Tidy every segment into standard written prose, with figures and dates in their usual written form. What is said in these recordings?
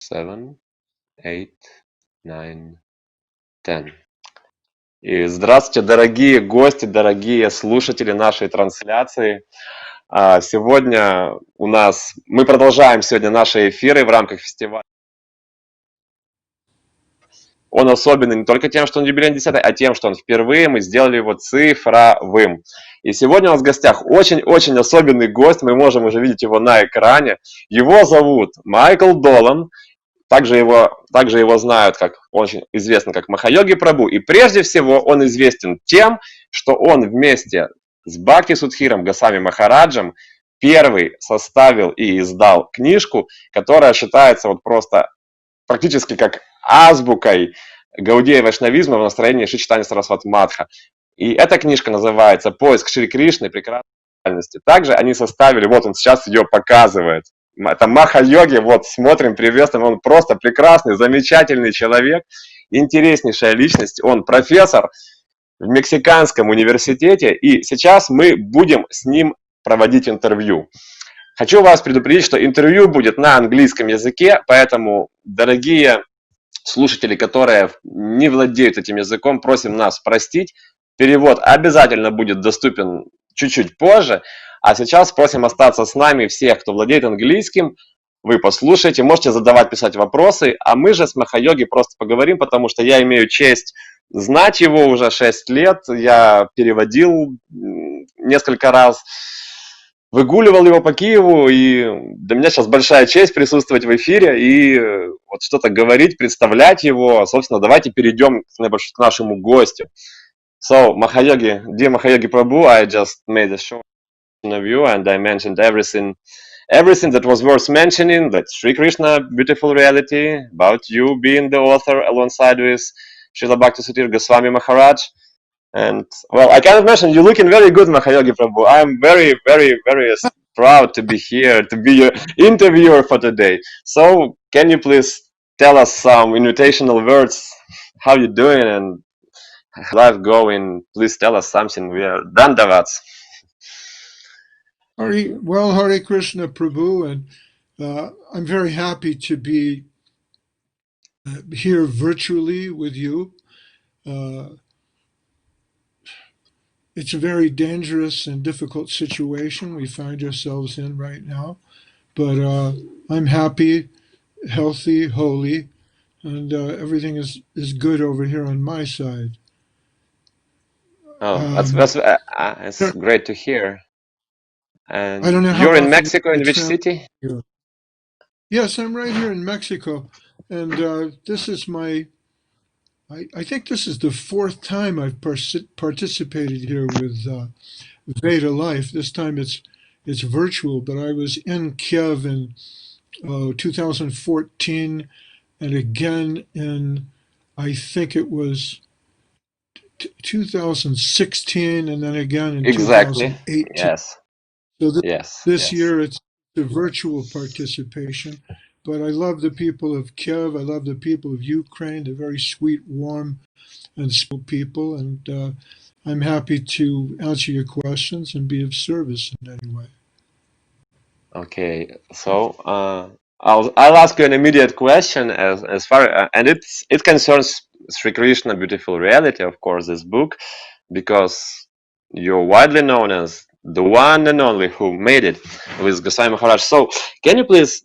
7, 8, 9, 10. И здравствуйте, дорогие гости, дорогие слушатели нашей трансляции. Сегодня мы продолжаем сегодня наши эфиры в рамках фестиваля. Он особенный не только тем, что он юбилейный 10-й, а тем, что он впервые мы сделали его цифровым. И сегодня у нас в гостях очень-очень особенный гость, мы можем уже видеть его на экране. Его зовут Майкл Долан. Также его знают, как очень известно, как Махайоги Прабу. И прежде всего он известен тем, что он вместе с Бхакти Судхиром Госвами Махараджем первый составил и издал книжку, которая считается вот просто практически как азбукой гаудия вайшнавизма в настроении Шри Чайтанья Сарасвати Мадха. И эта книжка называется «Поиск Шри Кришны. Прекрасной реальности». Также они составили, вот он сейчас ее показывает. Это Махайоги, вот смотрим, приветствуем, он просто прекрасный, замечательный человек, интереснейшая личность, он профессор в Мексиканском университете, и сейчас мы будем с ним проводить интервью. Хочу вас предупредить, что интервью будет на английском языке, поэтому, дорогие слушатели, которые не владеют этим языком, просим нас простить. Перевод обязательно будет доступен чуть-чуть позже. А сейчас просим остаться с нами всех, кто владеет английским. Вы послушайте, можете задавать, писать вопросы, а мы же с Махайоги просто поговорим, потому что я имею честь знать его уже 6 лет. Я переводил несколько раз, выгуливал его по Киеву, и для меня сейчас большая честь присутствовать в эфире и вот что-то говорить, представлять его. Собственно, давайте перейдем к нашему гостю. So, Махайоги, dear Махайоги Prabhu, I just made a short interview and I mentioned everything that was worth mentioning, that Sri Krishna, beautiful reality, about you being the author alongside with Srila Bhakti Sutir Goswami Maharaj. And, well, I cannot mention, you're looking very good, Mахайоги Prabhu. I'm very, very, very proud to be here, to be your interviewer for today. So, can you please tell us some invitational words, how you doing and life going? Please tell us something. We are Dandavats. Hare Krishna Prabhu, and I'm very happy to be here virtually with you. It's a very dangerous and difficult situation we find ourselves in right now, but I'm happy, healthy, holy, and everything is good over here on my side. Oh, that's great to hear. And I don't know how you're in often Mexico, you in which travel city? here. Yes, I'm right here in Mexico, and this is I think this is the 4th time I've participated here with Veda Life. This time it's virtual, but I was in Kiev in 2014, and again in, I think it was 2016, and then again in Exactly. 2018. Yes. So Yes. this year it's the virtual participation. But I love the people of Kiev. I love the people of Ukraine. They're very sweet, warm, and simple people. And I'm happy to answer your questions and be of service in any way. Okay. So I'll ask you an immediate question as far and it concerns Sri Krishna, beautiful reality, of course, this book, because you're widely known as the one and only who made it with Goswami Maharaj. So can you please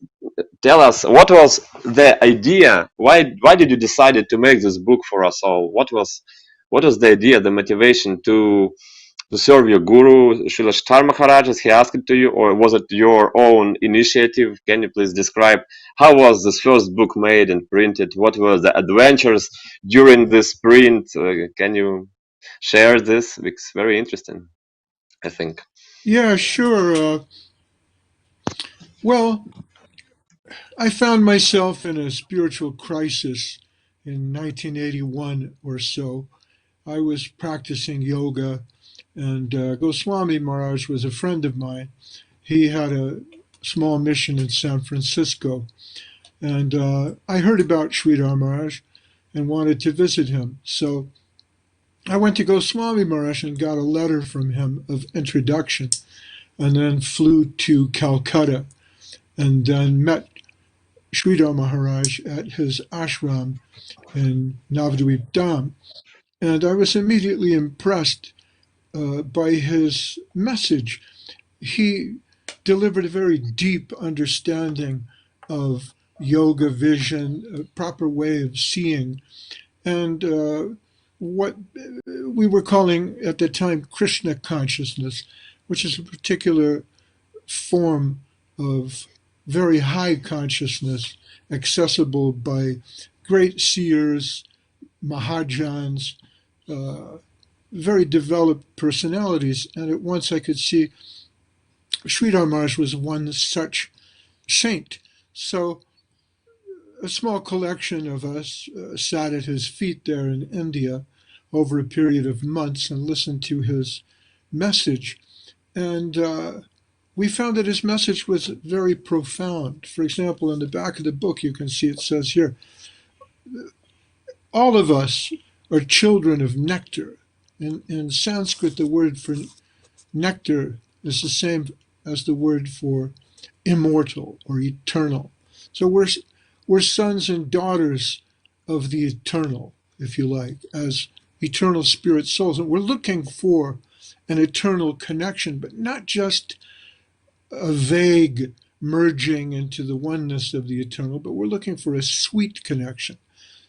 tell us what was the idea? Why did you decide to make this book for us all? What was the idea, the motivation to serve your guru, Srila Shtar Maharaj, as he asked it to you, or was it your own initiative? Can you please describe how was this first book made and printed? What were the adventures during this print? Can you share this? It's very interesting, I think. Yeah, sure. Well, I found myself in a spiritual crisis in 1981 or so. I was practicing yoga, and Goswami Maharaj was a friend of mine. He had a small mission in San Francisco, and I heard about Sridhar Maharaj and wanted to visit him. So I went to Goswami Maharaj and got a letter from him of introduction, and then flew to Calcutta, and then met Sridhar Maharaj at his ashram in Navadvip Dham. And I was immediately impressed by his message. He delivered a very deep understanding of yoga vision, a proper way of seeing, and what we were calling at the time Krishna consciousness, which is a particular form of very high consciousness accessible by great seers, Mahajans, very developed personalities. And at once I could see Sridhar Maharaj was one such saint. So a small collection of us sat at his feet there in India over a period of months and listened to his message. And we found that his message was very profound. For example, in the back of the book, you can see it says here, all of us are children of nectar. In Sanskrit, the word for nectar is the same as the word for immortal or eternal. So we're sons and daughters of the eternal, if you like, as eternal spirit souls. And we're looking for an eternal connection, but not just a vague merging into the oneness of the eternal, but we're looking for a sweet connection.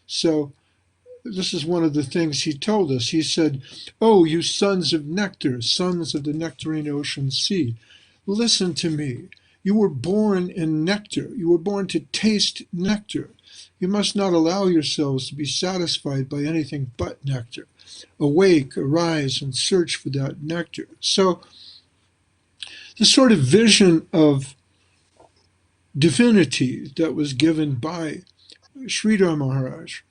So this is one of the things he told us. He said, "Oh, you sons of nectar, sons of the nectarine ocean sea, listen to me. You were born in nectar. You were born to taste nectar. You must not allow yourselves to be satisfied by anything but nectar. Awake, arise, and search for that nectar." So the sort of vision of divinity that was given by Sridhar Maharaj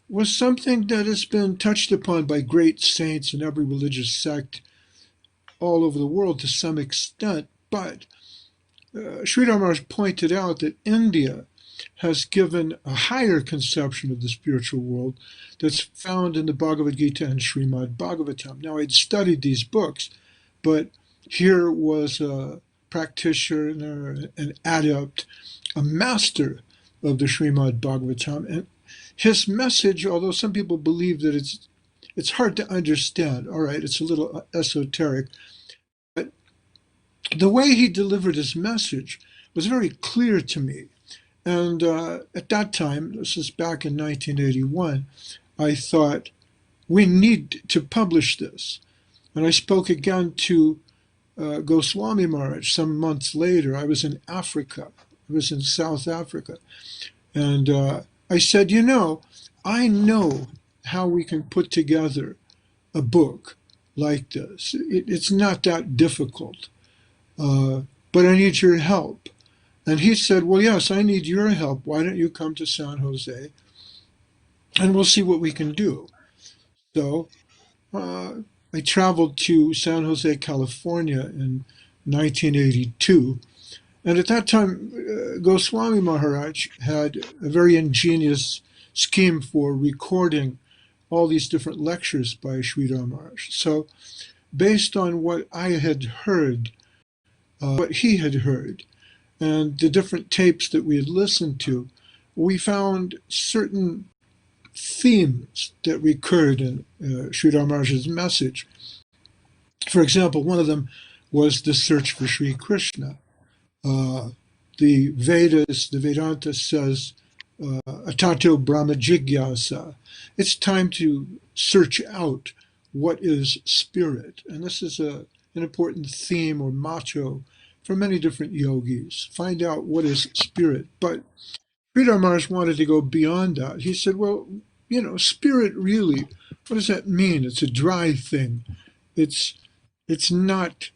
was something that has been touched upon by great saints in every religious sect all over the world to some extent. But Sridhar Maharaj pointed out that India has given a higher conception of the spiritual world that's found in the Bhagavad Gita and Srimad Bhagavatam. Now, I'd studied these books, but here was a practitioner, an adept, a master of the Srimad Bhagavatam. And his message, although some people believe that it's hard to understand, all right, it's a little esoteric, but the way he delivered his message was very clear to me. And at that time, this is back in 1981, I thought, we need to publish this. And I spoke again to Goswami Maharaj some months later. I was in Africa. I was in South Africa. And I said, I know how we can put together a book like this. It's not that difficult, but I need your help. And he said, well, yes, I need your help. Why don't you come to San Jose and we'll see what we can do. So I traveled to San Jose, California in 1982. And at that time, Goswami Maharaj had a very ingenious scheme for recording all these different lectures by Sridhar Maharaj. So based on what I had heard, what he had heard, and the different tapes that we had listened to, we found certain themes that recurred in Sridhar Maharaj's message. For example, one of them was the search for Sri Krishna. The Vedas, the Vedanta says, Atato Brahma Jigyasa. It's time to search out what is spirit. And this is an important theme or motto for many different yogis. Find out what is spirit. But Sridhar Maharaj wanted to go beyond that. He said, well, spirit really, what does that mean? It's a dry thing. It's not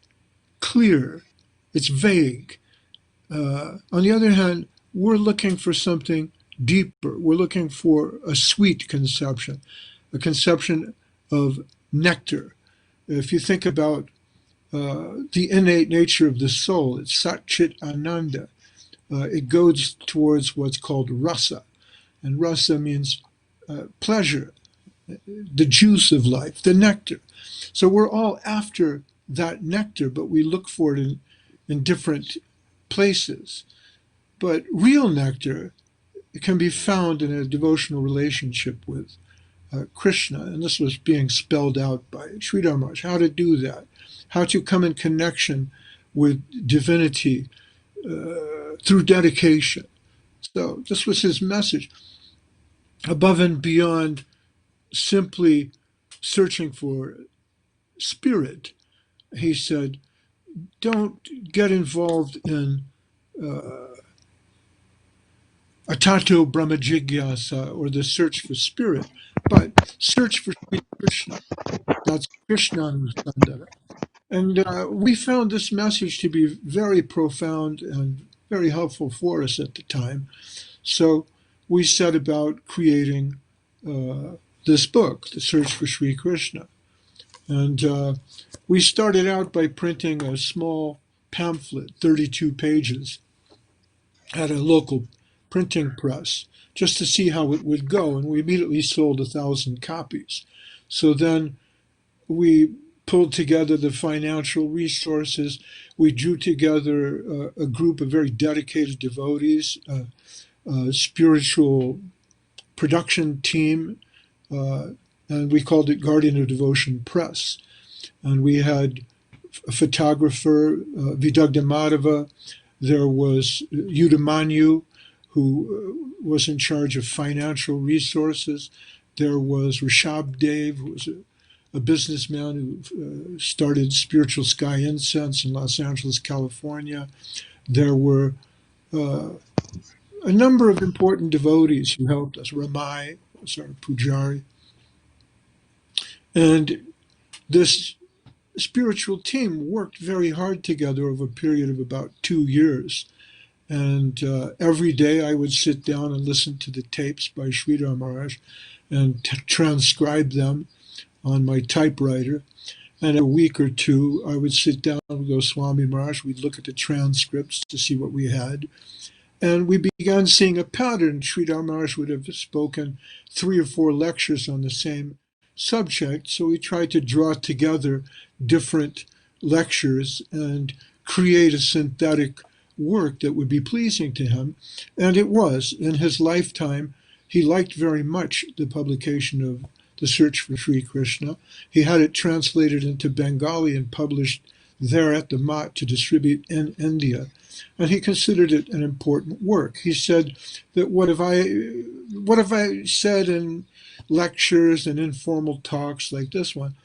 clear. It's vague. On the other hand, we're looking for something deeper. We're looking for a sweet conception, a conception of nectar. If you think about the innate nature of the soul, it's Sat Chit Ananda. It goes towards what's called rasa. And rasa means pleasure, the juice of life, the nectar. So we're all after that nectar, but we look for it in different places. But real nectar can be found in a devotional relationship with Krishna. And this was being spelled out by Sridhar Maharaj, how to do that, how to come in connection with divinity through dedication. So this was his message. Above and beyond simply searching for spirit, he said, don't get involved in Atato Brahmajigyasa, or the search for spirit, but search for Sri Krishna. That's Krishnanusandana. And we found this message to be very profound and very helpful for us at the time. So we set about creating this book, The Search for Sri Krishna. And we started out by printing a small pamphlet, 32 pages, at a local printing press, just to see how it would go. And we immediately sold 1,000 copies. So then we pulled together the financial resources. We drew together a group of very dedicated devotees, a spiritual production team, and we called it Guardian of Devotion Press. And we had a photographer, Vidagda Madhava. There was Udamanyu, who was in charge of financial resources. There was Rishabh Dev, who was a businessman who started Spiritual Sky Incense in Los Angeles, California. There were a number of important devotees who helped us. Ramai was our pujari. And this spiritual team worked very hard together over a period of about 2 years. And every day I would sit down and listen to the tapes by Sridhar Maharaj and transcribe them on my typewriter. And a week or two, I would sit down with Goswami Maharaj. We'd look at the transcripts to see what we had. And we began seeing a pattern. Sridhar Maharaj would have spoken 3 or 4 lectures on the same subject. So we tried to draw together different lectures and create a synthetic work that would be pleasing to him. And it was. In his lifetime, he liked very much the publication of The Search for Sri Krishna. He had it translated into Bengali and published there at the Mat to distribute in India. And he considered it an important work. He said that what have I said in lectures and informal talks like this one,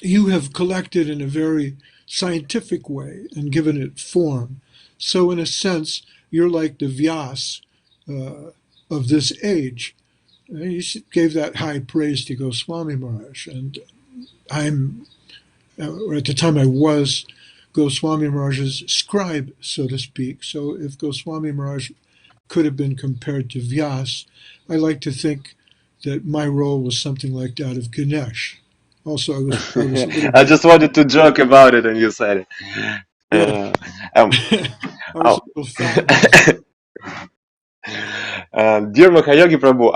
you have collected in a very scientific way and given it form. So in a sense, you're like the Vyas of this age. And he gave that high praise to Goswami Maharaj. And at the time I was Goswami Maharaj's scribe, so to speak. So if Goswami Maharaj could have been compared to Vyas, I like to think that my role was something like that of Ganesh. Also, I was a little bit, I just wanted to joke about it, and you said it. yeah, Um, I was oh. a little fabulous. Dear Mахайоgi Prabhu,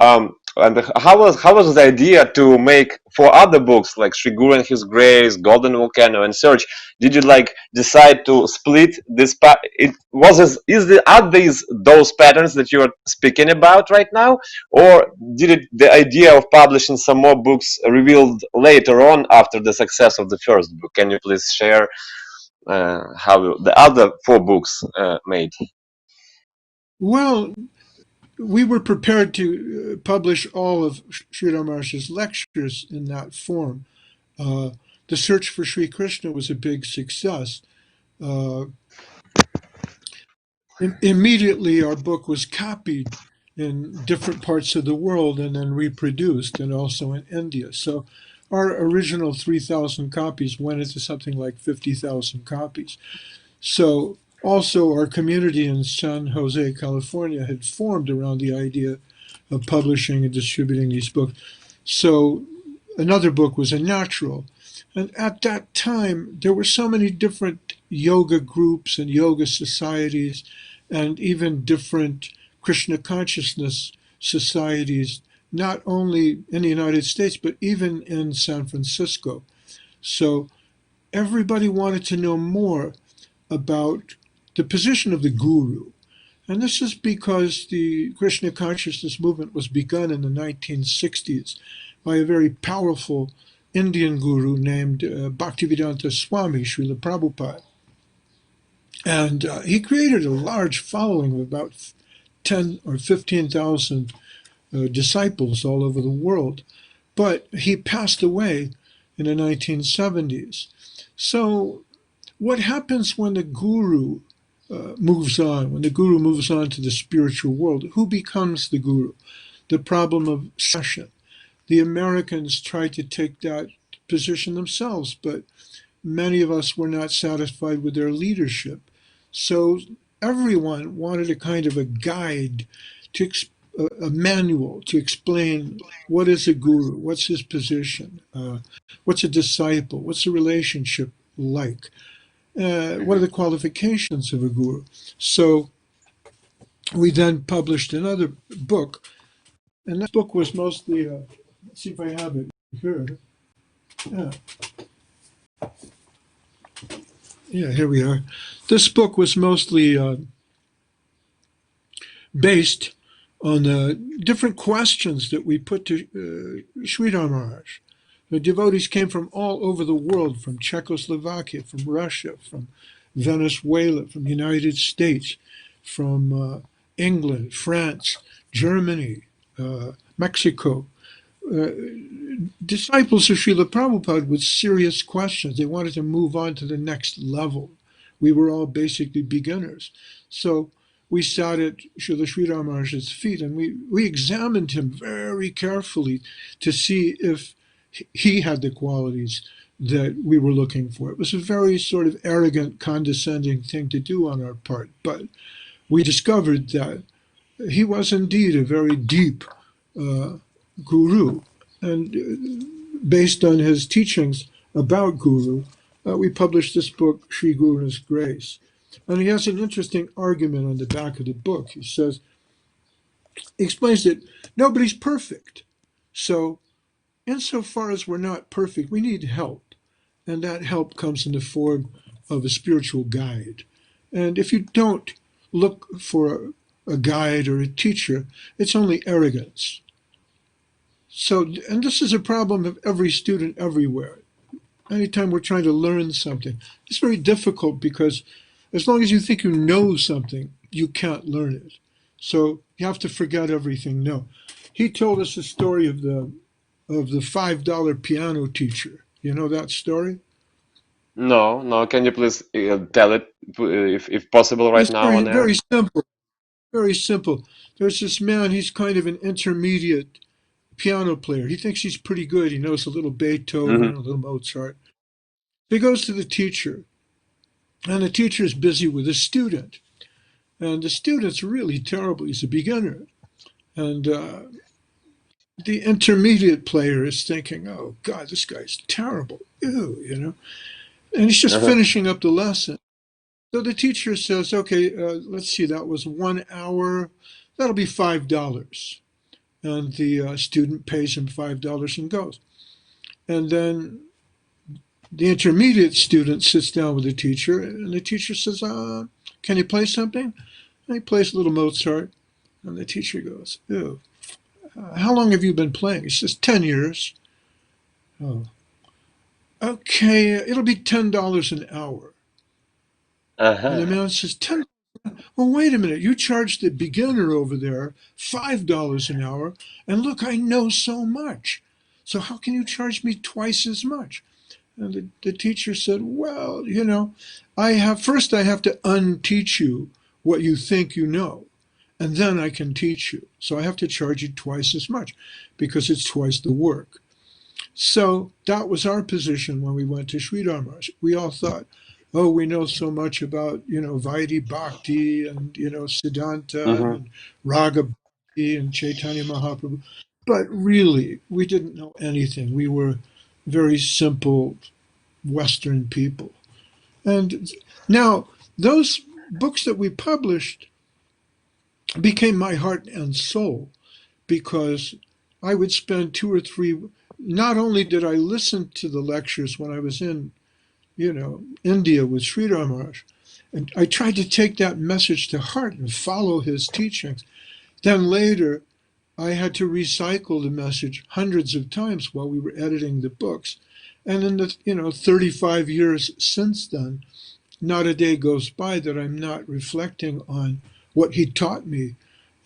and how was the idea to make 4 other books like Sri Guru and His Grace, Golden Volcano, and Search? Did you decide to split this? Are these those patterns that you are speaking about right now, or did the idea of publishing some more books revealed later on after the success of the first book? Can you please share how the other 4 books made? Well, we were prepared to publish all of Sridhar Maharaj's lectures in that form. The Search for Sri Krishna was a big success. Immediately, our book was copied in different parts of the world and then reproduced, and also in India. So our original 3,000 copies went into something like 50,000 copies. So also our community in San Jose, California had formed around the idea of publishing and distributing these books. So another book was a natural. And at that time, there were so many different yoga groups and yoga societies, and even different Krishna consciousness societies, not only in the United States, but even in San Francisco. So everybody wanted to know more about the position of the guru. And this is because the Krishna consciousness movement was begun in the 1960s by a very powerful Indian guru named Bhaktivedanta Swami, Srila Prabhupada. And he created a large following of about 10 or 15,000 disciples all over the world. But he passed away in the 1970s. So what happens when the guru moves on, when the guru moves on to the spiritual world? Who becomes the guru? The problem of succession. The Americans tried to take that position themselves, but many of us were not satisfied with their leadership. So everyone wanted a kind of a guide, a manual to explain what is a guru, what's his position, what's a disciple, what's the relationship like, what are the qualifications of a guru. So we then published another book, and that book was mostly, let's see if I have it here. Yeah, here we are. This book was mostly based on the different questions that we put to Sridhar Maharaj. The devotees came from all over the world, from Czechoslovakia, from Russia, from Venezuela, from the United States, from England, France, Germany, Mexico. Disciples of Srila Prabhupada with serious questions. They wanted to move on to the next level. We were all basically beginners. So we sat at Srila Sridhar Maharaj's feet and we examined him very carefully to see if he had the qualities that we were looking for. It was a very sort of arrogant, condescending thing to do on our part, but we discovered that he was indeed a very deep guru, and based on his teachings about guru, we published this book, Sri Guru's Grace. And he has an interesting argument on the back of the book. He explains that nobody's perfect. So insofar as we're not perfect, we need help. And that help comes in the form of a spiritual guide. And if you don't look for a guide or a teacher, it's only arrogance. So, and this is a problem of every student everywhere. Anytime we're trying to learn something, it's very difficult because as long as you think you know something, you can't learn it. So you have to forget everything. No. He told us the story of the $5 piano teacher. You know that story? No. Can you please tell it, if possible, right It's now on air? very simple. Very simple. There's this man, he's kind of an intermediate piano player. He thinks he's pretty good. He knows a little Beethoven, a little Mozart. He goes to the teacher, and the teacher is busy with a student. And the student's really terrible. He's a beginner. And the intermediate player is thinking, oh, God, this guy's terrible. Ew, you know. And he's just finishing up the lesson. So the teacher says, okay, let's see, that was 1 hour. That'll be $5. And the student pays him $5 and goes. And then the intermediate student sits down with the teacher, and the teacher says, can you play something? And he plays a little Mozart. And the teacher goes, ew, how long have you been playing? He says, 10 years. Oh, okay, it'll be $10 an hour. And the man says, 10. Well, wait a minute. You charge the beginner over there $5 an hour, and look, I know so much. So how can you charge me twice as much? And the teacher said, well, you know, first I have to unteach you what you think you know, and then I can teach you. So I have to charge you twice as much because it's twice the work. So that was our position when we went to Sridhar Maharaj. We all thought, oh, we know so much about, you know, Vaidhi Bhakti and, you know, Siddhanta and Raga Bhakti and Chaitanya Mahaprabhu. But really, we didn't know anything. We were very simple Western people. And now those books that we published became my heart and soul because I would spend 2 or 3, not only did I listen to the lectures when I was in, you know, India with Sridhar Maharaj, And I tried to take that message to heart and follow his teachings. Then later, I had to recycle the message hundreds of times while we were editing the books. And in the 35 years since then, not a day goes by that I'm not reflecting on what he taught me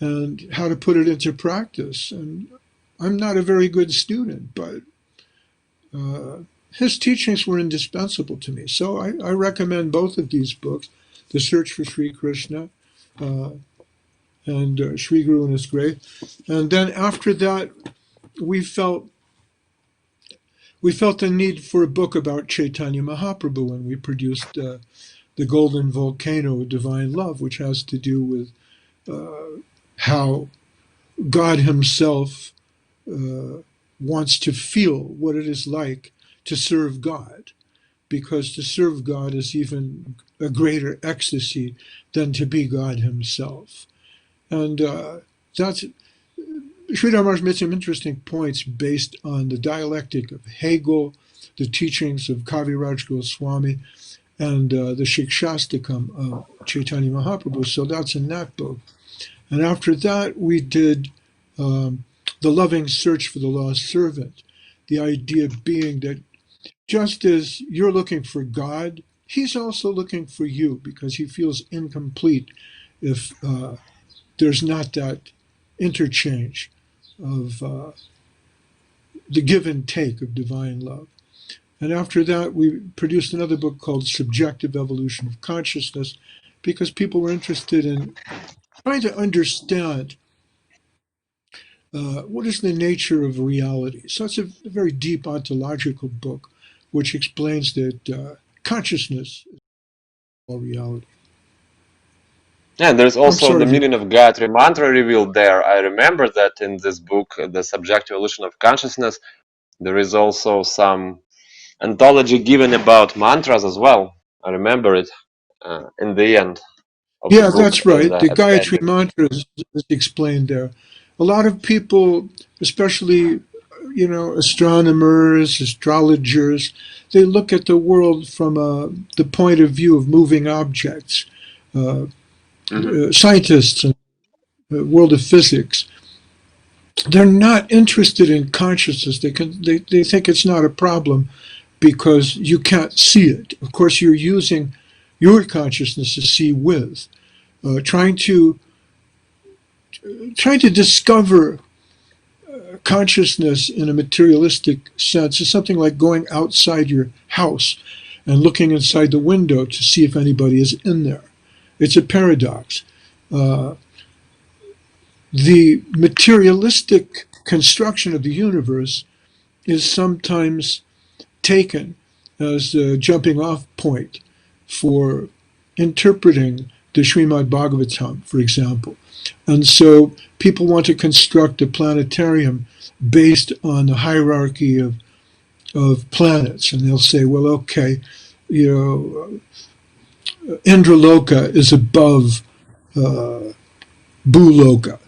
and how to put it into practice. And I'm not a very good student, but his teachings were indispensable to me. So I recommend both of these books, The Search for Sri Krishna and Sri Guru and His Grace. And then after that, we felt the need for a book about Chaitanya Mahaprabhu, and we produced The Golden Volcano of Divine Love, which has to do with how God himself wants to feel what it is like to serve God, because to serve God is even a greater ecstasy than to be God himself. And that's Sridhar Maharaj made some interesting points based on the dialectic of Hegel, the teachings of Kaviraj Goswami, and the Shikshastakam of Chaitanya Mahaprabhu. So that's in that book. And after that, we did The Loving Search for the Lost Servant, the idea being that just as you're looking for God, he's also looking for you, because he feels incomplete if there's not that interchange of the give and take of divine love. And after that, we produced another book called Subjective Evolution of Consciousness, because people were interested in trying to understand what is the nature of reality. So it's a very deep ontological book, which explains that consciousness is all reality. And there's also the meaning of Gayatri Mantra revealed there. I remember that in this book, The Subjective Evolution of Consciousness, there is also some anthology given about mantras as well. I remember it in the end of the book. That's right. The Gayatri Mantra is explained there. A lot of people, especially astronomers, astrologers, they look at the world from the point of view of moving objects. Scientists in the world of physics, they're not interested in consciousness. They think it's not a problem because you can't see it. Of course, you're using your consciousness to see with, trying to discover consciousness in a materialistic sense is something like going outside your house and looking inside the window to see if anybody is in there. It's a paradox. The materialistic construction of the universe is sometimes taken as a jumping off point for interpreting the Srimad Bhagavatam, for example. And so people want to construct a planetarium based on the hierarchy of planets. And they'll say, well, okay, Indraloka is above Bhuloka,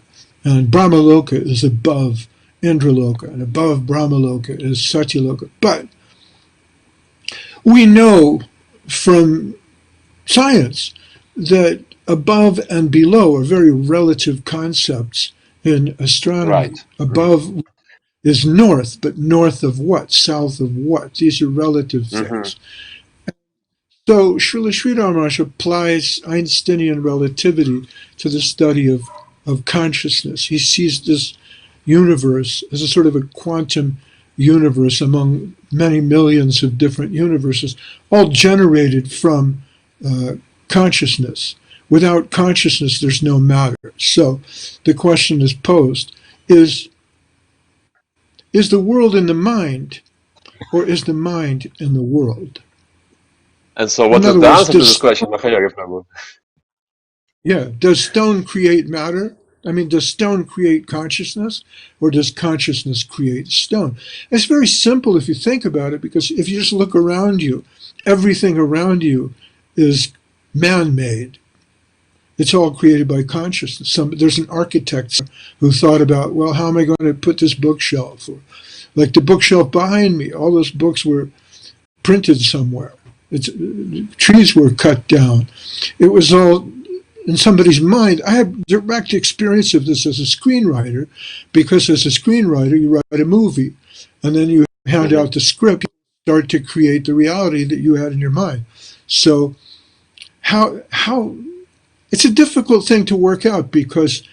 and Brahmaloka is above Indraloka, and above Brahmaloka is Satyaloka. But we know from science that above and below are very relative concepts in astronomy. Right. Above is north, but north of what? South of what? These are relative things. So Srila Sridhar Maharaj applies Einsteinian relativity to the study of consciousness. He sees this universe as a sort of a quantum universe among many millions of different universes, all generated from consciousness. Without consciousness, there's no matter. So the question is posed, is the world in the mind, or is the mind in the world? And so what is the answer to this question, Machaiyogi Prabhu? Yeah, does stone create matter? I mean, does stone create consciousness, or does consciousness create stone? It's very simple if you think about it, because if you just look around you, everything around you is man-made. It's all created by consciousness. There's an architect who thought about, well, how am I going to put this bookshelf? Or, like the bookshelf behind me, all those books were printed somewhere. trees were cut down. It was all in somebody's mind. I have direct experience of this as a screenwriter, because as a screenwriter, you write a movie, and then you hand out the script, you start to create the reality that you had in your mind. So how it's a difficult thing to work out, because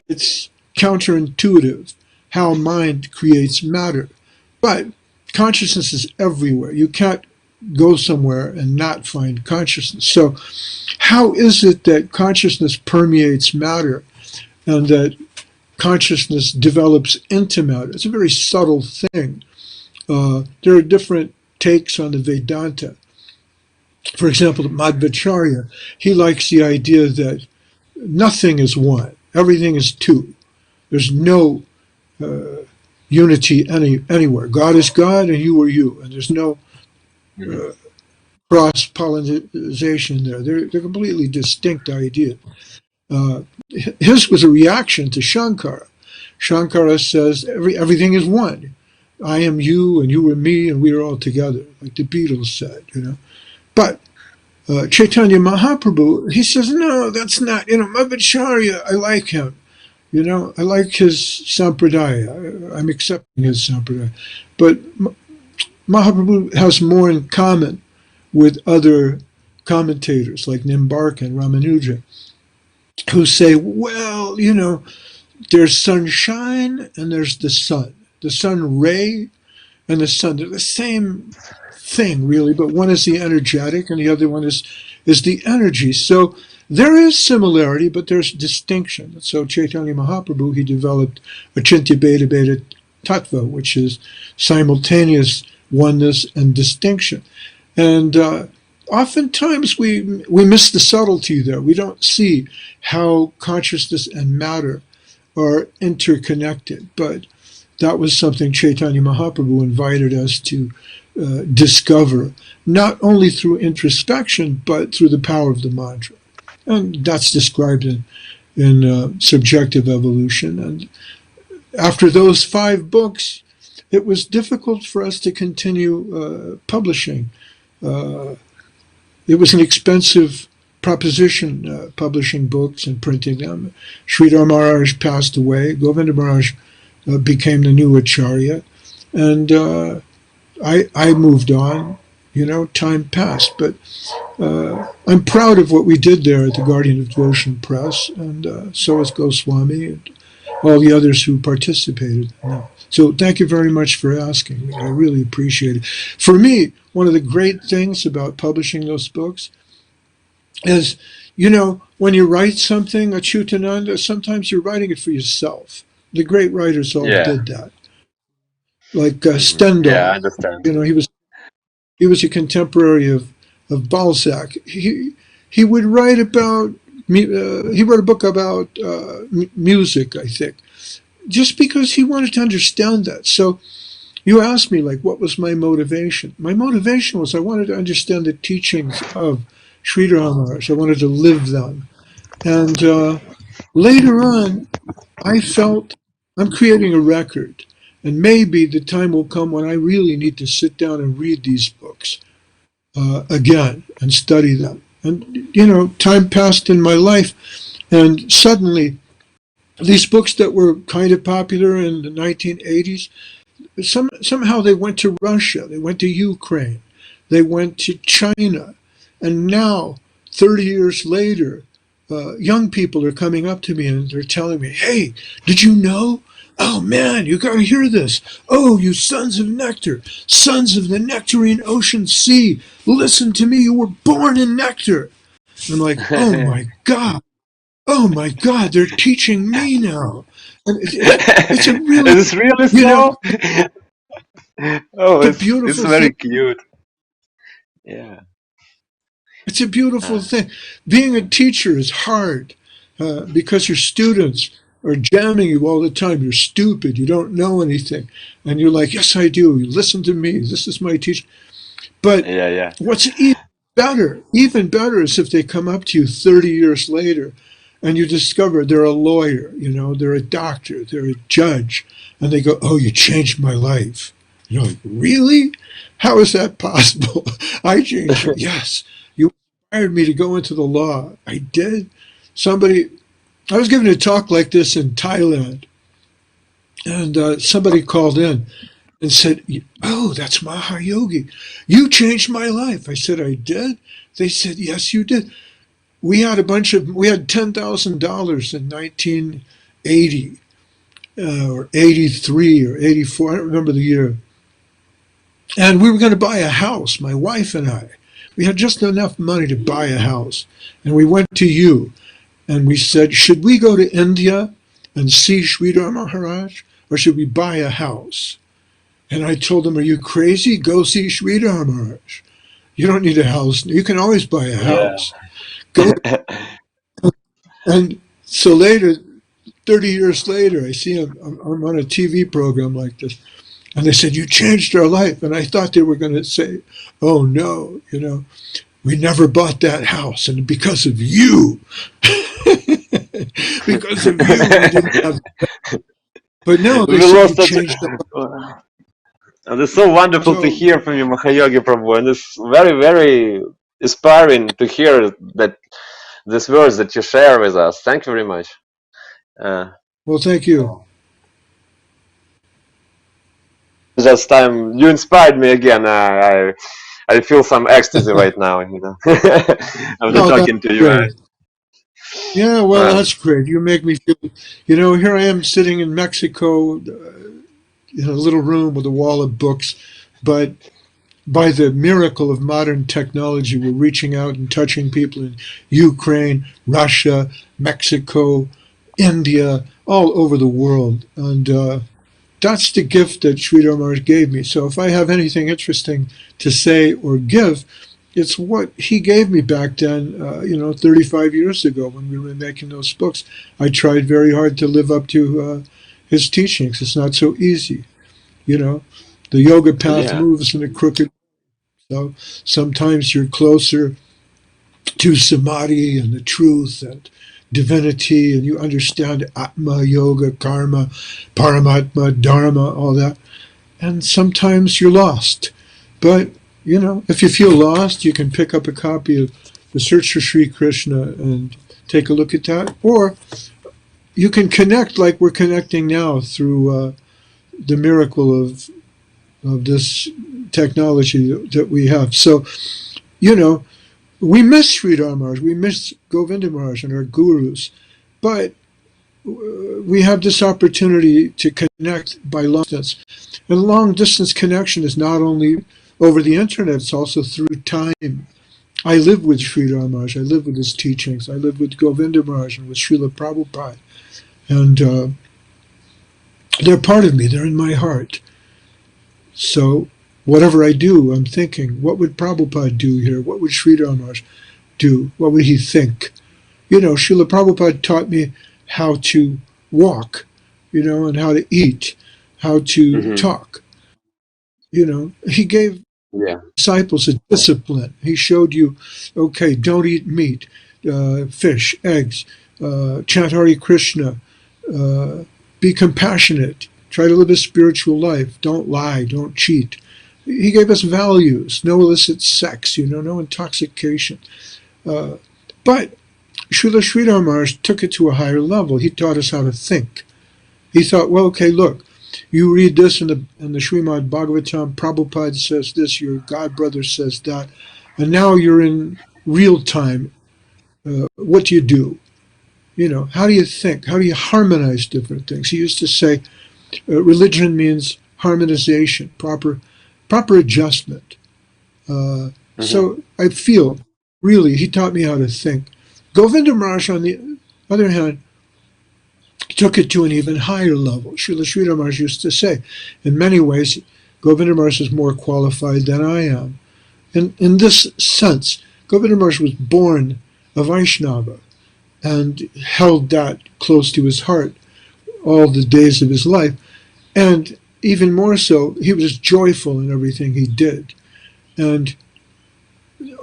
it's counterintuitive how mind creates matter. But consciousness is everywhere. You can't go somewhere and not find consciousness. So how is it that consciousness permeates matter and that consciousness develops into matter? It's a very subtle thing. There are different takes on the Vedanta. For example, Madhvacharya, he likes the idea that nothing is one, everything is two. There's no unity anywhere. God is God and you are you, and there's no cross-pollination there. They're completely distinct ideas. His was a reaction to Shankara. Shankara says everything is one. I am you and you are me and we are all together, like the Beatles said, But Chaitanya Mahaprabhu, he says, no, that's not, Madhvacharya, I like him. I like his sampradaya. I'm accepting his sampradaya. But Mahaprabhu has more in common with other commentators like Nimbarka and Ramanuja, who say, well, there's sunshine and there's the sun ray and the sun. They're the same thing, really, but one is the energetic and the other one is the energy. So there is similarity, but there's distinction. So Chaitanya Mahaprabhu, he developed Achintya Bheda Bheda Tattva, which is simultaneous oneness and distinction. And oftentimes we miss the subtlety there. We don't see how consciousness and matter are interconnected. But that was something Chaitanya Mahaprabhu invited us to discover, not only through introspection, but through the power of the mantra. And that's described in Subjective Evolution. And after those 5 books, it was difficult for us to continue publishing. It was an expensive proposition, publishing books and printing them. Sridhar Maharaj passed away. Govinda Maharaj became the new Acharya. And I moved on. Time passed. But I'm proud of what we did there at the Guardian of Devotion Press, and so is Goswami and all the others who participated in that. So thank you very much for asking me. I really appreciate it. For me, one of the great things about publishing those books is, when you write something, Achyutananda, sometimes you're writing it for yourself. The great writers all did that. Like Stendhal, Yeah, I understand. he was a contemporary of Balzac. He would write about, he wrote a book about music, I think, just because he wanted to understand that. So you asked me, what was my motivation? My motivation was I wanted to understand the teachings of Sridhar Maharaj. I wanted to live them. And later on, I felt I'm creating a record. And maybe the time will come when I really need to sit down and read these books again and study them. And, time passed in my life, and suddenly these books that were kind of popular in the 1980s, somehow they went to Russia, they went to Ukraine, they went to China. And now, 30 years later, young people are coming up to me and they're telling me, hey, did you know? Oh man, you gotta hear this. Oh, you sons of nectar, sons of the nectarine ocean sea, listen to me, you were born in nectar. And I'm like, oh my God, they're teaching me now. And it's a really, Is this really so? Oh, a it's beautiful very thing. cute. Yeah. It's a beautiful thing. Being a teacher is hard because your students are jamming you all the time. You're stupid. You don't know anything. And you're like, yes, I do. You listen to me. This is my teaching. But what's even better is if they come up to you 30 years later and you discover they're a lawyer, they're a doctor, they're a judge. And they go, oh, you changed my life. You're like, really? How is that possible? I changed it. Yes. You inspired me to go into the law. I did. I was giving a talk like this in Thailand, and somebody called in and said, oh, that's Mahayogi. You changed my life. I said, I did? They said, yes, you did. We had $10,000 in 1980 or 83 or 84. I don't remember the year. And we were going to buy a house, my wife and I. We had just enough money to buy a house. And we went to you and we said, should we go to India and see Sridhar Maharaj, or should we buy a house? And I told them, are you crazy? Go see Sridhar Maharaj. You don't need a house. You can always buy a house. Go. And so later, 30 years later, I see him. I'm on a TV program like this. And they said, you changed our life. And I thought they were going to say, oh, no, we never bought that house. And because of you, because of you, we didn't have. But no, they said you changed our life. And it's so wonderful to hear from you, Mahayogi Prabhu. And it's very, very inspiring to hear that these words that you share with us. Thank you very much. Well, thank you. Just you inspired me again. I feel some ecstasy right now. After talking to you. Yeah, well, that's great. You make me feel. Here I am sitting in Mexico, in a little room with a wall of books, but by the miracle of modern technology, we're reaching out and touching people in Ukraine, Russia, Mexico, India, all over the world. And that's the gift that Sridhar Maharaj gave me. So if I have anything interesting to say or give, it's what he gave me back then, 35 years ago when we were making those books. I tried very hard to live up to his teachings. It's not so easy. The yoga path moves in a crooked. So sometimes you're closer to samadhi and the truth and divinity, and you understand Atma, yoga, karma, paramatma, dharma, all that. And sometimes you're lost. But, if you feel lost, you can pick up a copy of The Search for Sri Krishna and take a look at that. Or you can connect like we're connecting now through the miracle of this technology that we have. So, we miss Sridhar Maharaj, we miss Govinda Maharaj and our gurus, but we have this opportunity to connect by long distance. And long distance connection is not only over the internet, it's also through time. I live with Sridhar Maharaj, I live with his teachings, I live with Govinda Maharaj and with Srila Prabhupada. And they're part of me, they're in my heart. So whatever I do, I'm thinking, what would Prabhupada do here? What would Sridhar Maharaj do? What would he think? Srila Prabhupada taught me how to walk, and how to eat, how to talk. He gave disciples a discipline. He showed you, okay, don't eat meat, fish, eggs, chant Hare Krishna, be compassionate, try to live a spiritual life, don't lie, don't cheat. He gave us values, no illicit sex, no intoxication. But Srila Sridhar Maharaj took it to a higher level. He taught us how to think. He thought, well, okay, look, you read this in the Srimad Bhagavatam, Prabhupada says this, your god brother says that, and now you're in real time. What do you do? How do you think? How do you harmonize different things? He used to say, religion means harmonization, proper adjustment. So I feel, really, he taught me how to think. Govinda Maharaj, on the other hand, took it to an even higher level. Srila Sridhar Maharaj used to say, in many ways, Govinda Maharaj is more qualified than I am. And in this sense, Govinda Maharaj was born a Vaishnava and held that close to his heart all the days of his life. And even more so, he was joyful in everything he did. And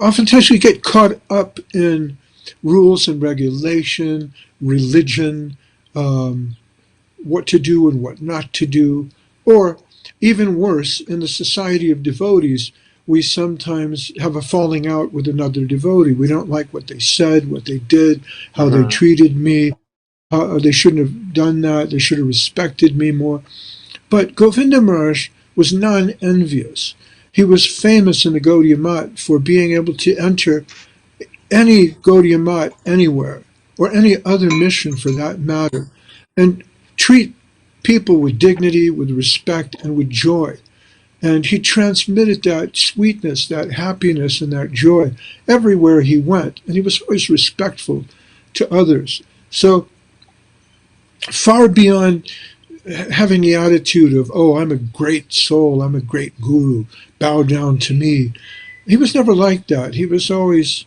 oftentimes we get caught up in rules and regulation, religion, what to do and what not to do, or even worse, in the society of devotees, we sometimes have a falling out with another devotee. We don't like what they said, what they did, how they treated me. They shouldn't have done that. They should have respected me more. But Govinda Maharaj was non-envious. He was famous in the Gaudiya Math for being able to enter any Gaudiya Math anywhere, or any other mission for that matter, and treat people with dignity, with respect, and with joy. And he transmitted that sweetness, that happiness, and that joy everywhere he went. And he was always respectful to others. So far beyond having the attitude of, oh, I'm a great soul, I'm a great guru, bow down to me. He was never like that. He was always,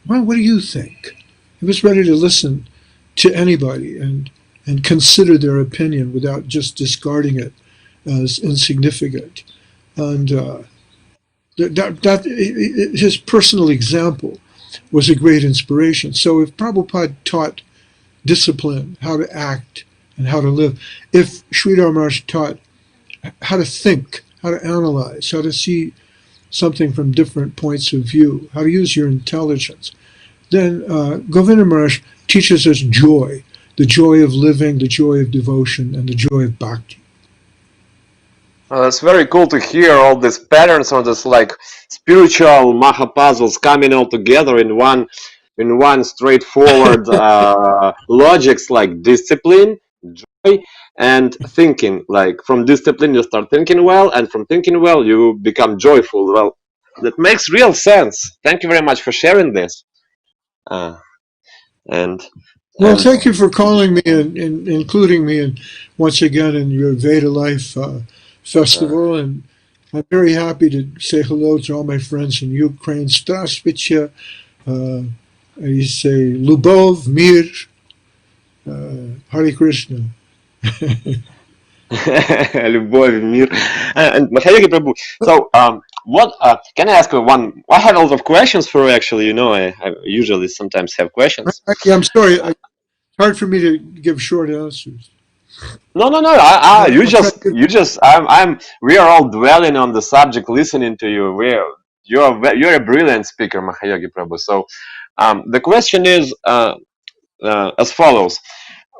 well, what do you think? He was ready to listen to anybody and consider their opinion without just discarding it as insignificant. And his personal example was a great inspiration. So if Prabhupada taught discipline, how to act and how to live, if Sridhar Maharaj taught how to think, how to analyze, how to see something from different points of view, how to use your intelligence, then Govinda Maharaj teaches us joy, the joy of living, the joy of devotion, and the joy of bhakti. Well, it's very cool to hear all these patterns, all this like spiritual mahapuzzles coming all together in one straightforward logics, like discipline, joy, and thinking. Like from discipline you start thinking well, and from thinking well you become joyful. Well, that makes real sense. Thank you very much for sharing this. Well, thank you for calling me and including me once again in your Veda Life festival, and I'm very happy to say hello to all my friends in Ukraine. Здравствуйте, you say Lubov, Mir, Hare Krishna. Любовь, мир. And Mахайоgi Prabhu. So, what can I ask you one? I have a lot of questions for you. Actually, you know, I usually sometimes have questions. I'm sorry, it's hard for me to give short answers. No. We are all dwelling on the subject, listening to you. You're a brilliant speaker, Machayagi Prabhu. So, the question is as follows.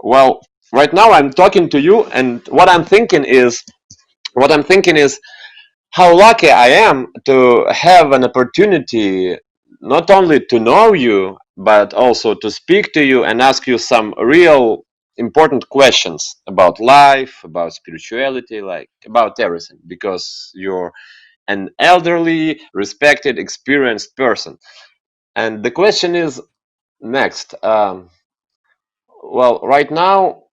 Well, right now I'm talking to you, and what I'm thinking is how lucky I am to have an opportunity not only to know you, but also to speak to you and ask you some real important questions about life, about spirituality, like about everything, because you're an elderly, respected, experienced person. And the question is next. Well, right now,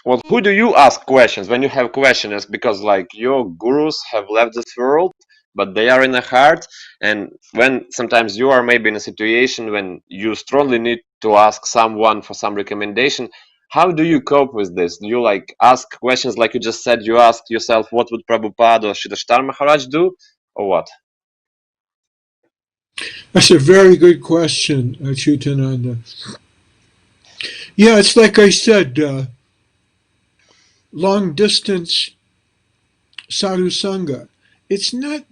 well, who do you ask questions when you have questions? Because like your gurus have left this world, but they are in the heart. And when sometimes you are maybe in a situation when you strongly need to ask someone for some recommendation, how do you cope with this? Do you like ask questions like you just said? You ask yourself, what would Prabhupada or Siddhartha Maharaj do, or what? That's a very good question, Chutananda. Yeah, it's like I said, long distance sadhu sangha. It's not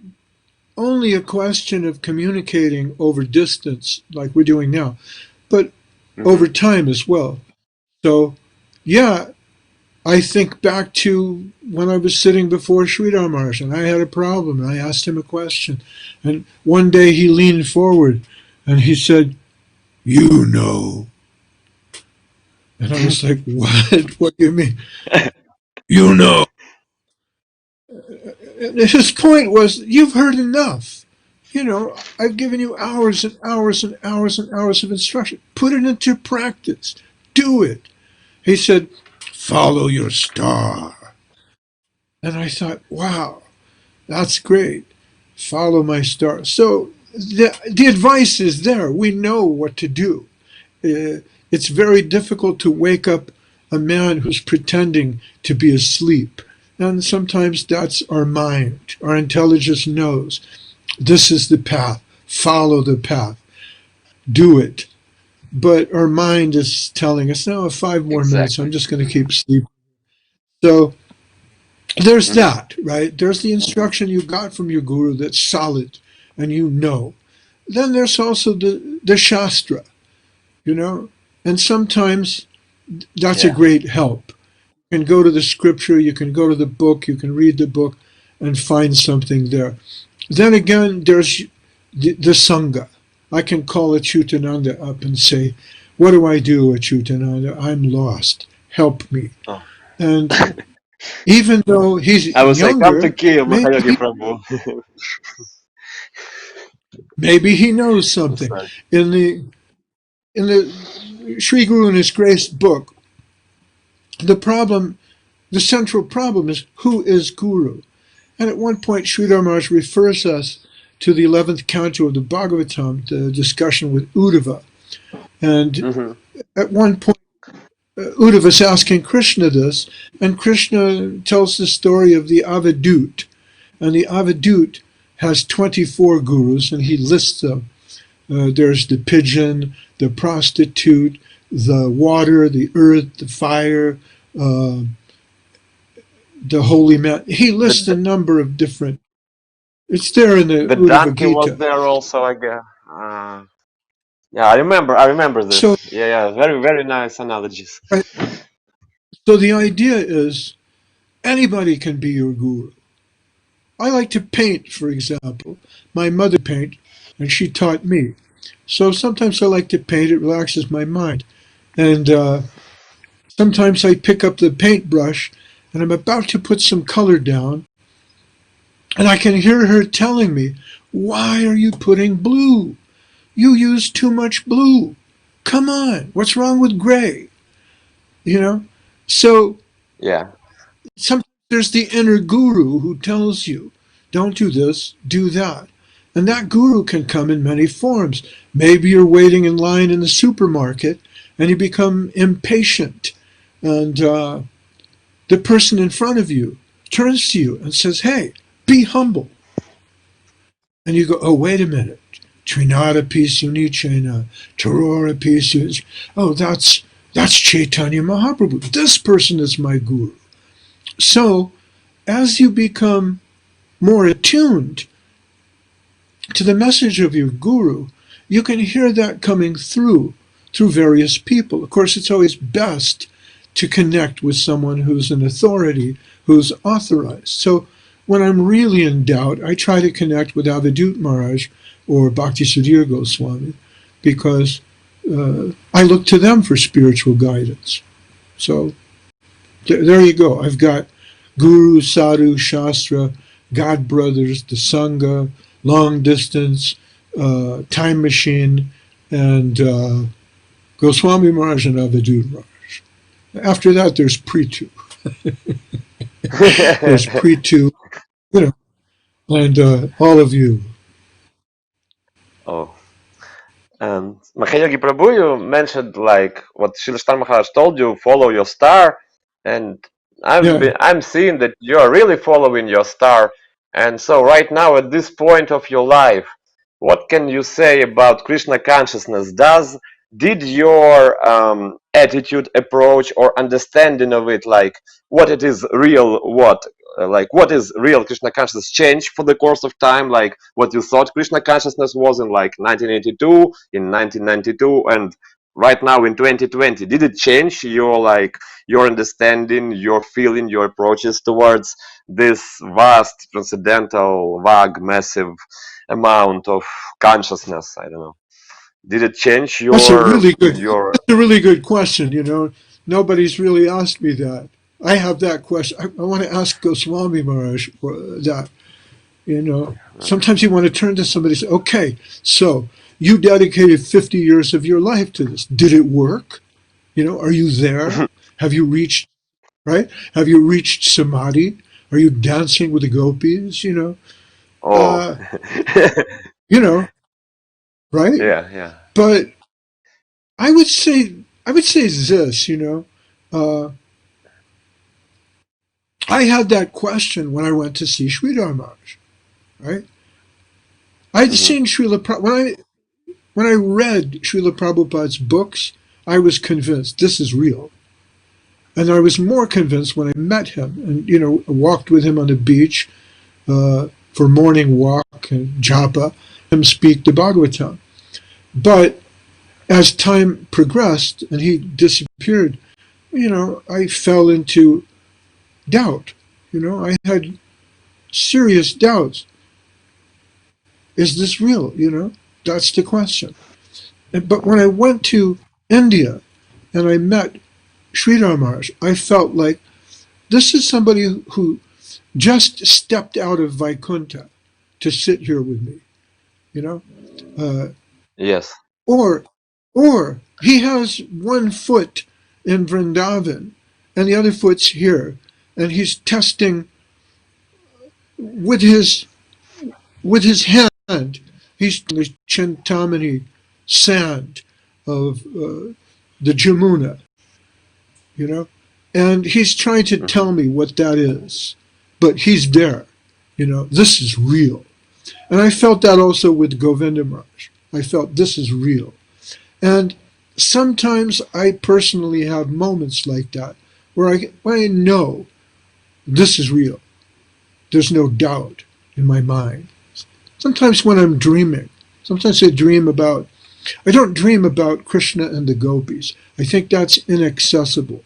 only a question of communicating over distance like we're doing now, but over time as well. So, yeah, I think back to when I was sitting before Sridhar Maharaj and I had a problem and I asked him a question. And one day he leaned forward and he said, "You know." And I was like, "What? What do you mean?" "You know." His point was, you've heard enough. You know, I've given you hours and hours and hours and hours of instruction. Put it into practice. Do it. He said, "Follow your star." And I thought, wow, that's great. Follow my star. So the advice is there. We know what to do. It's very difficult to wake up a man who's pretending to be asleep. And sometimes that's our mind. Our intelligence knows this is the path. Follow the path. Do it. But our mind is telling us, no, 5 more minutes, I'm just going to keep sleeping. So there's Mm-hmm. that, right? There's the instruction you got from your guru that's solid and you know. Then there's also the Shastra, you know, and sometimes that's a Yeah. great help. You can go to the scripture, you can go to the book, you can read the book and find something there. Then again, there's the Sangha. I can call Achyutananda up and say, what do I do, Achyutananda? I'm lost. Help me. Oh. And even though he's I would say, come to younger, kill maybe Mахайоги Prabhu. maybe he knows That's something. right. In the Sri Guru and His Grace book, the central problem is who is Guru? And at one point, Sridhar Maharaj refers us to the 11th canto of the Bhagavatam, the discussion with Uddhava. And Mm-hmm. at one point, Uddhava is asking Krishna this, and Krishna tells the story of the Avadut. And the Avadut has 24 gurus, and he lists them. There's the pigeon, the prostitute, the water, the earth, the fire, the holy man. He lists a The, number of different. It's there in the the Uddhava donkey was Gita. there also, I guess. Yeah, I remember So, this. Yeah, yeah, very, very nice analogies. right, so the idea is anybody can be your guru. I like to paint, for example. My mother paint, and she taught me. So sometimes I like to paint. It relaxes my mind. And sometimes I pick up the paintbrush, and I'm about to put some color down, and I can hear her telling me, "Why are you putting blue? You use too much blue. Come on, what's wrong with gray?" You know? So Yeah. sometimes there's the inner guru who tells you, don't do this, do that. And that guru can come in many forms. Maybe you're waiting in line in the supermarket and you become impatient. And the person in front of you turns to you and says, hey, be humble. And you go, oh, wait a minute. Trinada pisu nichena, Tarora pisu. Oh, that's Chaitanya Mahaprabhu. This person is my guru. So, as you become more attuned to the message of your guru, you can hear that coming through various people. Of course, it's always best to connect with someone who's an authority, who's authorized. So, when I'm really in doubt, I try to connect with Avadut Maharaj or Bhakti Sudhir Goswami because I look to them for spiritual guidance. So, there you go. I've got Guru, Sadhu, Shastra, God Brothers, the Sangha, Long Distance, Time Machine, and Goswami Maharaj and Avadut Maharaj. After that, there's Pritu. There's Pritu, you know, and all of you. Oh. And Mахайоги Prabhu, you mentioned like what Srila Maharaj told you, follow your star, and Yeah. I'm seeing that you are really following your star. And so right now at this point of your life, what can you say about Krishna consciousness? Did your attitude, approach, or understanding of it, like what it is real, like what is real Krishna consciousness, change for the course of time? Like what you thought Krishna consciousness was in like 1982, in 1992, and right now in 2020, did it change your understanding, your feeling, your approaches towards this vast, transcendental, vague, massive amount of consciousness? I don't know. Did it change That's a your really good. your? That's a really good question. You know, nobody's really asked me that. I have that question. I want to ask Goswami Maharaj that. You know, sometimes you want to turn to somebody and say, "Okay, so you dedicated 50 years of your life to this. Did it work? You know, are you there? Have you reached right? Have you reached samadhi? Are you dancing with the gopis? Oh, Uh, you know, right? yeah, yeah. But I would say this, uh, I had that question when I went to see Sridhar Maharaj, right? I'd Hmm. seen when I read Srila Prabhupada's books, I was convinced this is real. And I was more convinced when I met him and, you know, walked with him on the beach for morning walk and japa, him speak the Bhagavatam. But as time progressed and he disappeared, you know, I fell into doubt. You know, I had serious doubts. Is this real? You know, that's the question. But when I went to India and I met Sridhar Maharaj, I felt like this is somebody who just stepped out of Vaikuntha to sit here with me, you know? Yes. Or he has one foot in Vrindavan and the other foot's here, and he's testing with his hand. He's the Chintamani sand of the Jamuna, you know, and he's trying to tell me what that is, but he's there, you know, this is real. And I felt that also with Govinda Maharaj. I felt this is real. And sometimes I personally have moments like that where I know this is real. There's no doubt in my mind. Sometimes when I'm dreaming, sometimes I don't dream about Krishna and the gopis. I think that's inaccessible.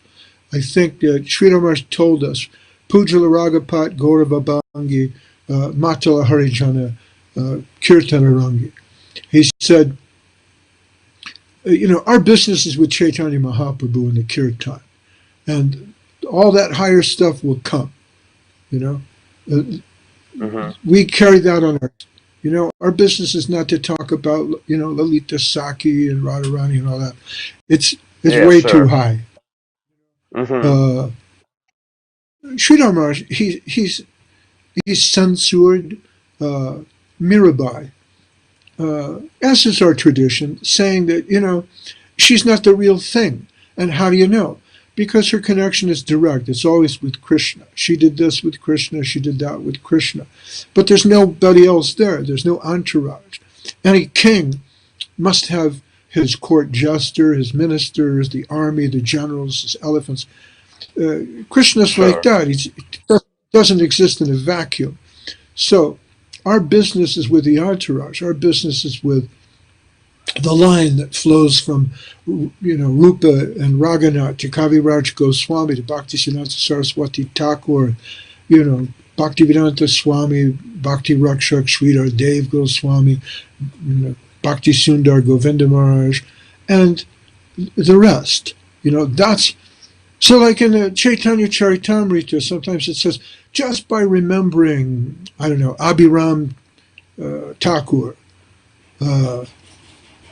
I think that Sridhar Maharaj told us, Pujala Ragapat Gaurava Bhangi Matala Harijana Kirtana Rangi. He said, you know, our business is with Chaitanya Mahaprabhu and the Kirtan. And all that higher stuff will come, you know. We carry that on our, you know, our business is not to talk about, you know, Lalita Saki and Radharani and all that. It's way too high. Sridhar Maharaj, he's censored Mirabai, as is our tradition, saying that, you know, she's not the real thing. And how do you know? Because her connection is direct. It's always with Krishna. She did this with Krishna. She did that with Krishna. But there's nobody else there. There's no entourage. Any king must have his court jester, his ministers, the army, the generals, his elephants. Krishna's like that. He doesn't exist in a vacuum. So our business is with the entourage. Our business is with the line that flows from, you know, Rupa and Raghunath to Kaviraj Goswami to Bhaktisiddhanta Saraswati Thakur, you know, Bhaktivedanta Swami, Bhakti Rakshak Sridhar Dev Goswami, you know, Bhakti Sundar Govinda Maharaj, and the rest. You know, that's, so like in the Chaitanya Charitamrita, sometimes it says, just by remembering, I don't know, Abhiram Thakur,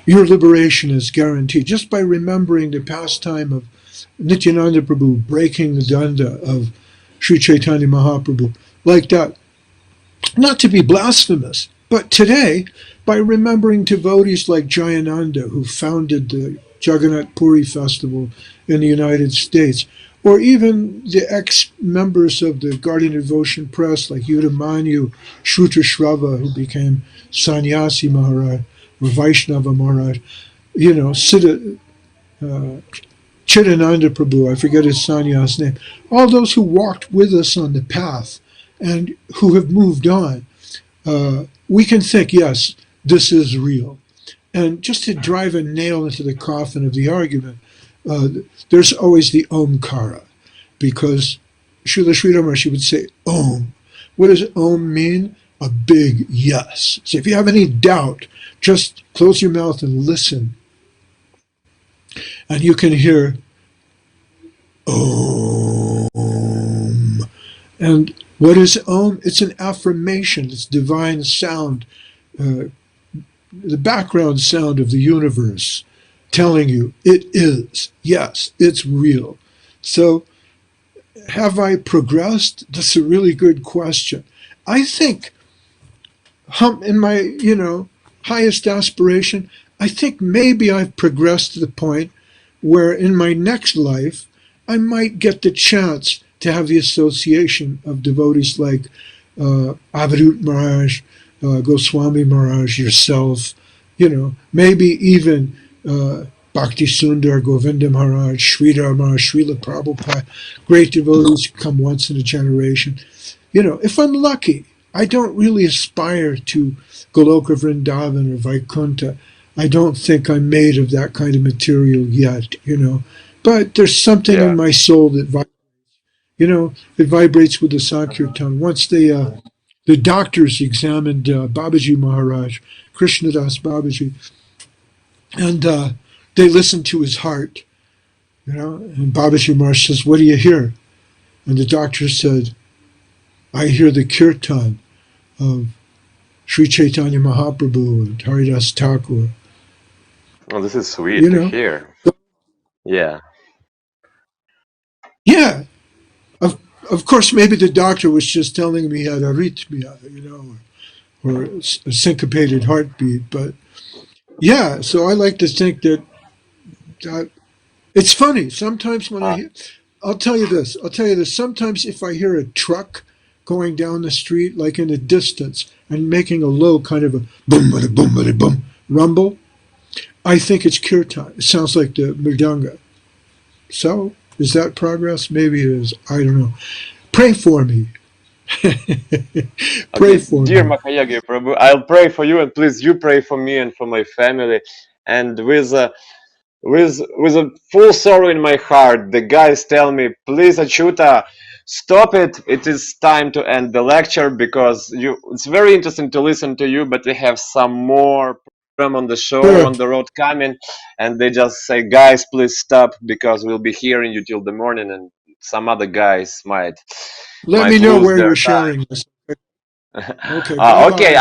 your liberation is guaranteed. Just by remembering the pastime of Nityananda Prabhu breaking the danda of Sri Chaitanya Mahaprabhu, like that. Not to be blasphemous, but today, by remembering devotees like Jayananda, who founded the Jagannath Puri Festival in the United States, or even the ex-members of the Guardian Devotion Press like Yudamanyu Shruta Shrava, who became Sannyasi Maharaj, or Vaishnava Maharaj, you know, Chidananda Prabhu, I forget his sannyas name, all those who walked with us on the path and who have moved on, we can think, yes, this is real. And just to drive a nail into the coffin of the argument, there's always the Omkara, because Srila Sridhar Maharaj would say Om. What does Om mean? A big yes. So if you have any doubt, just close your mouth and listen. And you can hear Om. And what is Om? It's an affirmation. It's divine sound, the background sound of the universe telling you it is. Yes, it's real. So have I progressed? That's a really good question. I think in my, you know, highest aspiration, I think maybe I've progressed to the point where in my next life, I might get the chance to have the association of devotees like Avarut Maharaj, Goswami Maharaj, yourself, you know, maybe even Bhakti Sundar, Govinda Maharaj, Sridhar Maharaj, Srila Prabhupada, great devotees come once in a generation. If I'm lucky, I don't really aspire to Goloka Vrindavan or Vaikuntha. I don't think I'm made of that kind of material yet, But there's something in my soul that it vibrates with the Sankirtan. Once the doctors examined Babaji Maharaj, Krishnadas Babaji, and they listened to his heart, and Babaji Maharaj says, "What do you hear?" And the doctor said, "I hear the kirtan of Sri Chaitanya Mahaprabhu and Haridas Thakur." Oh, this is sweet to hear. Yeah. Yeah. Of course, maybe the doctor was just telling me he had arrhythmia, or a syncopated heartbeat. But yeah, so I like to think that it's funny. Sometimes when I'll tell you this. Sometimes if I hear a truck going down the street, like in the distance, and making a low kind of a boom, bada, boom, bada, boom rumble, I think it's kirtan. It sounds like the mridanga. So, is that progress? Maybe it is. I don't know. Pray for me. Pray for Dear me. Mахайоги Prabhu, I'll pray for you, and please you pray for me and for my family. And with a full sorrow in my heart, the guys tell me, "Please, Achyuta, stop it. It is time to end the lecture because it's very interesting to listen to you, but we have some more program on the show Sure. on the road coming." And they just say, "Guys, please stop because we'll be hearing you till the morning, and some other guys might Let me know lose where their you're time." sharing this. Okay, bye-bye.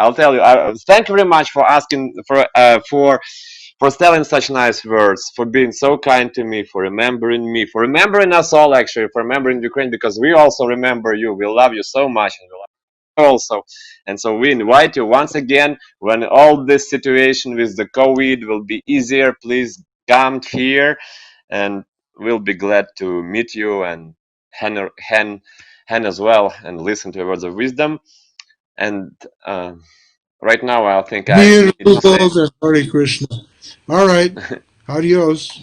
I'll tell you. Thank you very much for asking for telling such nice words, for being so kind to me, for remembering us all, actually, for remembering Ukraine, because we also remember you. We love you so much, and we love you also. And so we invite you once again, when all this situation with the COVID will be easier, please come here, and we'll be glad to meet you, and Hen as well, and listen to your words of wisdom. And right now, I think I Near need to say, and Hare Krishna. All right. Adios.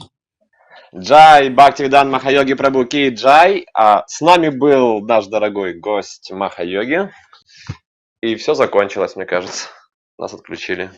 Джай, Бхактивидан Махайоги Прабhu Ки Джай. С нами был наш дорогой гость Махайоги. И все закончилось, мне кажется. Нас отключили.